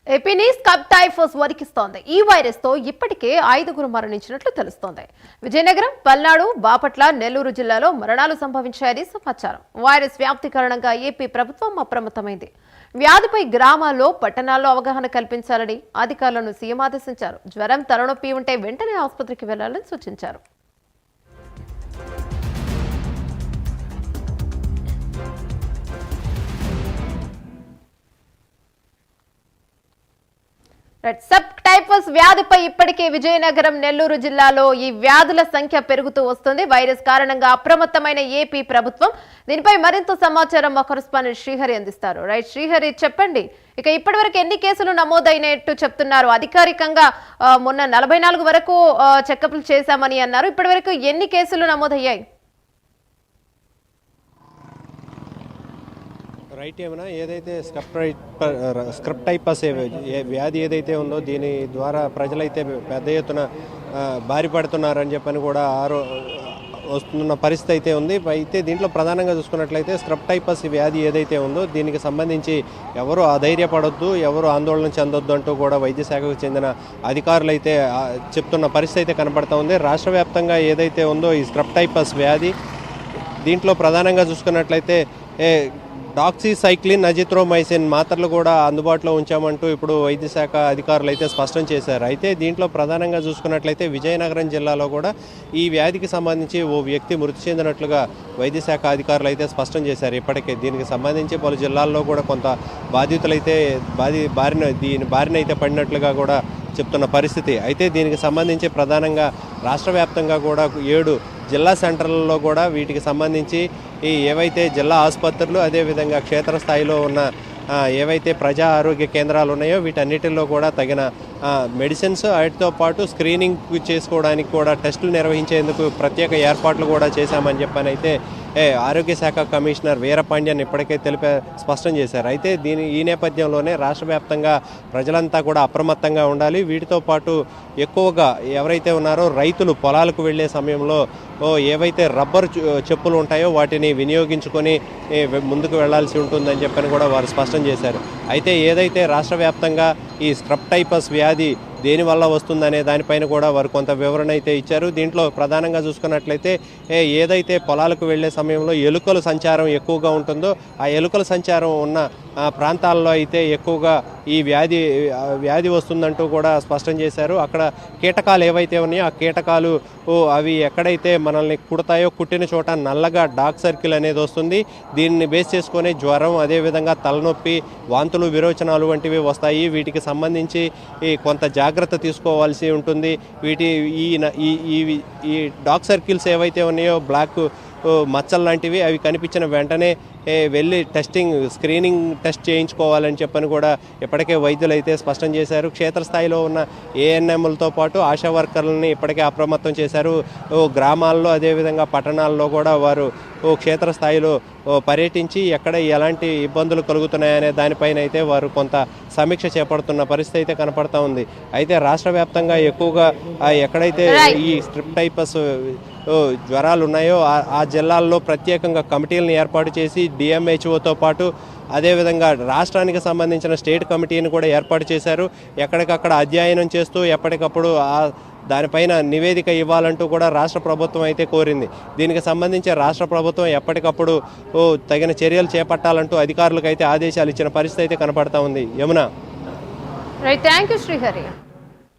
ఏపీని స్కబ్ టైఫస్ వణికిస్తోంది. ఈ వైరస్ తో ఇప్పటికే 5గురు మరణించినట్లు తెలుస్తోంది. విజయనగరం, పల్నాడు, బాపట్ల, నెల్లూరు జిల్లాలో మరణాలు సంభవించాయని సమాచారం. వైరస్ వ్యాప్తి కారణంగా ఏపీ ప్రభుత్వం అప్రమత్తమైంది. వ్యాధిపై గ్రామాల్లో, పట్టణాల్లో అవగాహన కల్పించాలని అధికారులను సీఎం ఆదేశించారు. జ్వరం, తలనొప్పి ఉంటే వెంటనే ఆసుపత్రికి వెళ్లాలని సూచించారు. సబ్ టైఫస్ వ్యాధిపై ఇప్పటికే విజయనగరం, నెల్లూరు జిల్లాలో ఈ వ్యాధుల సంఖ్య పెరుగుతూ వస్తుంది. వైరస్ కారణంగా అప్రమత్తమైన ఏపీ ప్రభుత్వం. దీనిపై మరింత సమాచారం మా కరెస్పాండెంట్ శ్రీహరి అందిస్తారు. రైట్ శ్రీహరి, చెప్పండి. ఇక ఇప్పటివరకు ఎన్ని కేసులు నమోదైనట్టు చెప్తున్నారు? అధికారికంగా మొన్న 44 వరకు చెకప్లు చేశామని అన్నారు. ఇప్పటివరకు ఎన్ని కేసులు నమోదయ్యాయి? రైట్ ఏమైనా ఏదైతే స్క్రబ్ టైఫస్ వ్యాధి ఏదైతే ఉందో దీని ద్వారా ప్రజలైతే పెద్ద ఎత్తున బారిపడుతున్నారని చెప్పని కూడా వస్తున్న పరిస్థితి అయితే ఉంది. అయితే దీంట్లో ప్రధానంగా చూసుకున్నట్లయితే స్క్రబ్ టైఫస్ వ్యాధి ఏదైతే ఉందో దీనికి సంబంధించి ఎవరు అధైర్యపడొద్దు, ఎవరు ఆందోళన చెందొద్దు అంటూ కూడా వైద్య శాఖకు చెందిన అధికారులు అయితే చెప్తున్న పరిస్థితి అయితే కనబడతా ఉంది. రాష్ట్ర వ్యాప్తంగా ఏదైతే ఉందో ఈ స్క్రబ్ టైఫస్ వ్యాధి దీంట్లో ప్రధానంగా చూసుకున్నట్లయితే డాక్సీసైక్లిన్, అజిత్రోమైసిన్ మాత్రలు కూడా అందుబాటులో ఉంచామంటూ ఇప్పుడు వైద్య శాఖ అధికారులు అయితే స్పష్టం చేశారు. అయితే దీంట్లో ప్రధానంగా చూసుకున్నట్లయితే విజయనగరం జిల్లాలో కూడా ఈ వ్యాధికి సంబంధించి ఓ వ్యక్తి మృతి చెందినట్లుగా వైద్య శాఖ అధికారులు అయితే స్పష్టం చేశారు. ఇప్పటికే దీనికి సంబంధించి పలు జిల్లాల్లో కూడా కొంత బాధితులైతే బారిన అయితే పడినట్లుగా కూడా చెప్తున్న పరిస్థితి. అయితే దీనికి సంబంధించి ప్రధానంగా రాష్ట్ర వ్యాప్తంగా కూడా 7 జిల్లా సెంటర్లలో కూడా వీటికి సంబంధించి ఏవైతే జిల్లా ఆసుపత్రులు, అదేవిధంగా క్షేత్రస్థాయిలో ఉన్న ఏవైతే ప్రజా ఆరోగ్య కేంద్రాలు ఉన్నాయో వీటన్నిటిలో కూడా తగిన మెడిసిన్స్, వాటితో పాటు స్క్రీనింగ్ చేసుకోవడానికి కూడా టెస్టులు నిర్వహించేందుకు ప్రత్యేక ఏర్పాట్లు కూడా చేశామని చెప్పని అయితే ఆరోగ్య శాఖ కమిషనర్ వీరపాండ్యన్ ఇప్పటికే స్పష్టం చేశారు. అయితే ఈ నేపథ్యంలోనే రాష్ట్ర వ్యాప్తంగా ప్రజలంతా కూడా అప్రమత్తంగా ఉండాలి. వీటితో పాటు ఎక్కువగా ఎవరైతే ఉన్నారో రైతులు పొలాలకు వెళ్లే సమయంలో ఏవైతే రబ్బర్ చెప్పులు ఉంటాయో వాటిని వినియోగించుకొని ముందుకు వెళ్లాల్సి ఉంటుందని చెప్పని కూడా వారు స్పష్టం చేశారు. అయితే ఏదైతే రాష్ట్ర వ్యాప్తంగా ఈ స్క్రబ్ టైఫస్ వ్యాధి దేనివల్ల వస్తుందనే దానిపైన కూడా వారు కొంత వివరణ అయితే ఇచ్చారు. దీంట్లో ప్రధానంగా చూసుకున్నట్లయితే ఏదైతే పొలాలకు వెళ్లే సమయంలో ఎలుకల సంచారం ఎక్కువగా ఉంటుందో ఆ ఎలుకల సంచారం ఉన్న ప్రాంతాల్లో అయితే ఎక్కువగా ఈ వ్యాధి వస్తుందంటూ కూడా స్పష్టం చేశారు. అక్కడ కీటకాలు ఏవైతే ఉన్నాయో ఆ కీటకాలు అవి ఎక్కడైతే మనల్ని కుడతాయో కుట్టిన చోట నల్లగా డార్క్ సర్కిల్ అనేది వస్తుంది. దీన్ని బేస్ చేసుకొని జ్వరం, అదేవిధంగా తలనొప్పి, వాంతులు, విరోచనాలు వంటివి వస్తాయి. వీటికి సంబంధించి కొంత జాగ్రత్త తీసుకోవాల్సి ఉంటుంది. ఈ డార్క్ సర్కిల్స్ ఏవైతే ఉన్నాయో బ్లాక్ మచ్చలు లాంటివి అవి కనిపించిన వెంటనే వెళ్ళి స్క్రీనింగ్ టెస్ట్ చేయించుకోవాలని చెప్పని కూడా ఇప్పటికే వైద్యులు అయితే స్పష్టం చేశారు. క్షేత్రస్థాయిలో ఉన్న ఏఎన్ఎంలతో పాటు ఆశా వర్కర్లని ఇప్పటికే అప్రమత్తం చేశారు. గ్రామాల్లో, అదేవిధంగా పట్టణాల్లో కూడా వారు క్షేత్రస్థాయిలో పర్యటించి ఎక్కడ ఎలాంటి ఇబ్బందులు కలుగుతున్నాయనే దానిపైన అయితే వారు కొంత సమీక్ష చేపడుతున్న పరిస్థితి అయితే కనపడతా ఉంది. అయితే రాష్ట్ర వ్యాప్తంగా ఎక్కువగా ఎక్కడైతే ఈ స్క్రబ్ టైఫస్ జ్వరాలు ఉన్నాయో ఆ జిల్లాల్లో ప్రత్యేకంగా కమిటీలను ఏర్పాటు చేసి డిఎంహెచ్ఓతో పాటు అదేవిధంగా రాష్ట్రానికి సంబంధించిన స్టేట్ కమిటీని కూడా ఏర్పాటు చేశారు. ఎక్కడికక్కడ అధ్యయనం చేస్తూ ఎప్పటికప్పుడు దానిపైన నివేదిక ఇవ్వాలంటూ కూడా రాష్ట్ర ప్రభుత్వం అయితే కోరింది. దీనికి సంబంధించి రాష్ట్ర ప్రభుత్వం ఎప్పటికప్పుడు తగిన చర్యలు చేపట్టాలంటూ అధికారులకు అయితే ఆదేశాలు ఇచ్చిన పరిస్థితి అయితే కనపడతా ఉంది. యమున. Right, thank you Srihari.